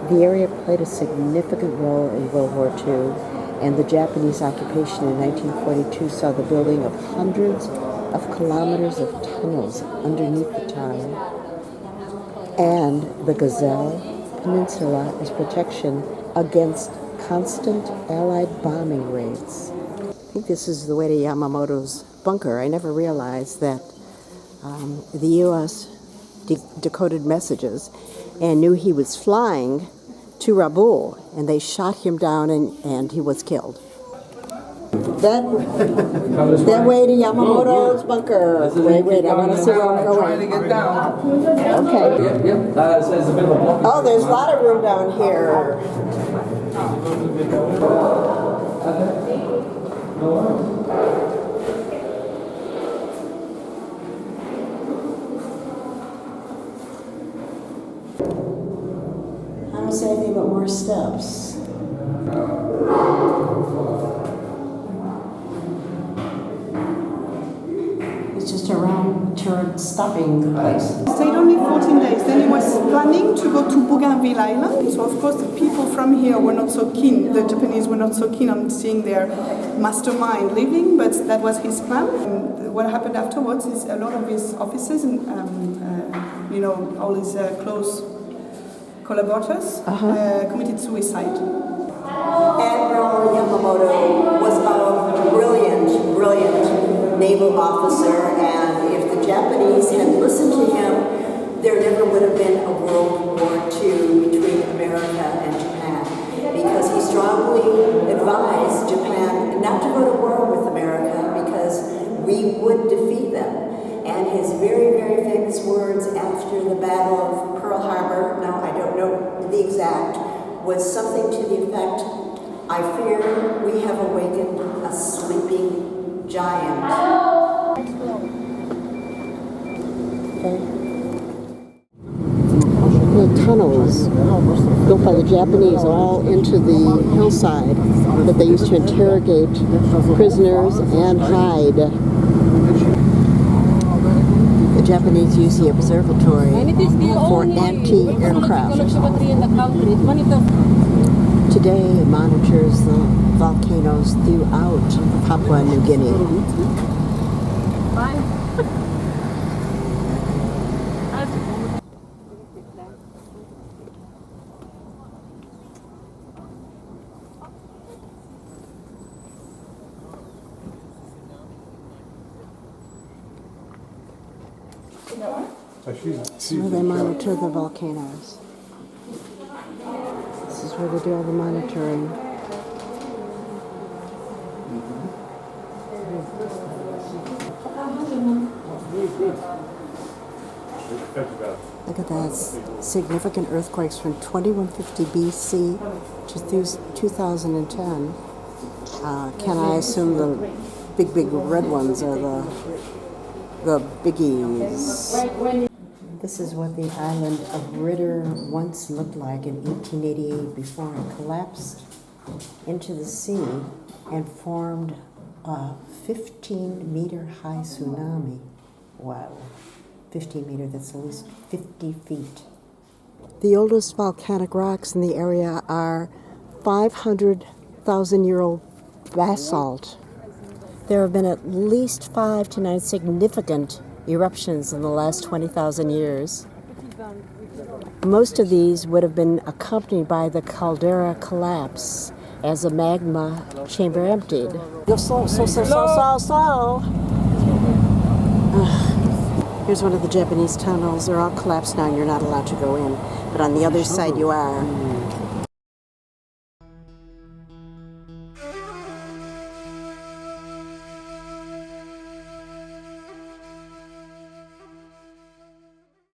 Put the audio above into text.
The area played a significant role in World War II, and the Japanese occupation in 1942 saw the building of hundreds of kilometers of tunnels underneath the town, and the Gazelle Peninsula as protection against constant Allied bombing raids. I think this is the way to Yamamoto's bunker. I never realized that the U.S. decoded messages and knew he was flying to Rabaul, and they shot him down, and he was killed. That way to Yamamoto's bunker. Wait, I want to see where I'm going. Trying to get down. Okay. Yep. It's a bit of a walk. Oh, there's a lot of room down here. I don't see anything but more steps. It's just a round turret stopping place. Stayed only 14 days. Then he was planning to go to Bougainville Island. So of course the people from here were not so keen. The Japanese were not so keen on seeing their mastermind leaving, but that was his plan. And what happened afterwards is a lot of his officers and all his close collaborators committed suicide. Admiral Yamamoto was a brilliant naval officer, and if the Japanese had listened to him, there never would have been a World War II between America and Japan, because he strongly advised Japan not to go to war with America because we would defeat them. And his very, very famous words after the Battle of Pearl Harbor, now I don't know the exact, was something to the effect, "I fear we have awakened a sleeping giant." The tunnels built by the Japanese all into the hillside that they used to interrogate prisoners and hide. The Japanese use the observatory for anti-aircraft. Today it monitors the volcanoes throughout Papua New Guinea. This is where they monitor the volcanoes. This is where they do all the monitoring. Look at that. Significant earthquakes from 2150 BC to 2010. Can I assume the big red ones are the biggies? This is what the island of Ritter once looked like in 1888 before it collapsed into the sea and formed a 15-meter high tsunami. Wow. 15 meter, that's at least 50 feet. The oldest volcanic rocks in the area are 500,000-year-old basalt. There have been at least 5 to 9 significant eruptions in the last 20,000 years. Most of these would have been accompanied by the caldera collapse as the magma chamber emptied. Here's one of the Japanese tunnels. They're all collapsed now and you're not allowed to go in. But on the other side you are.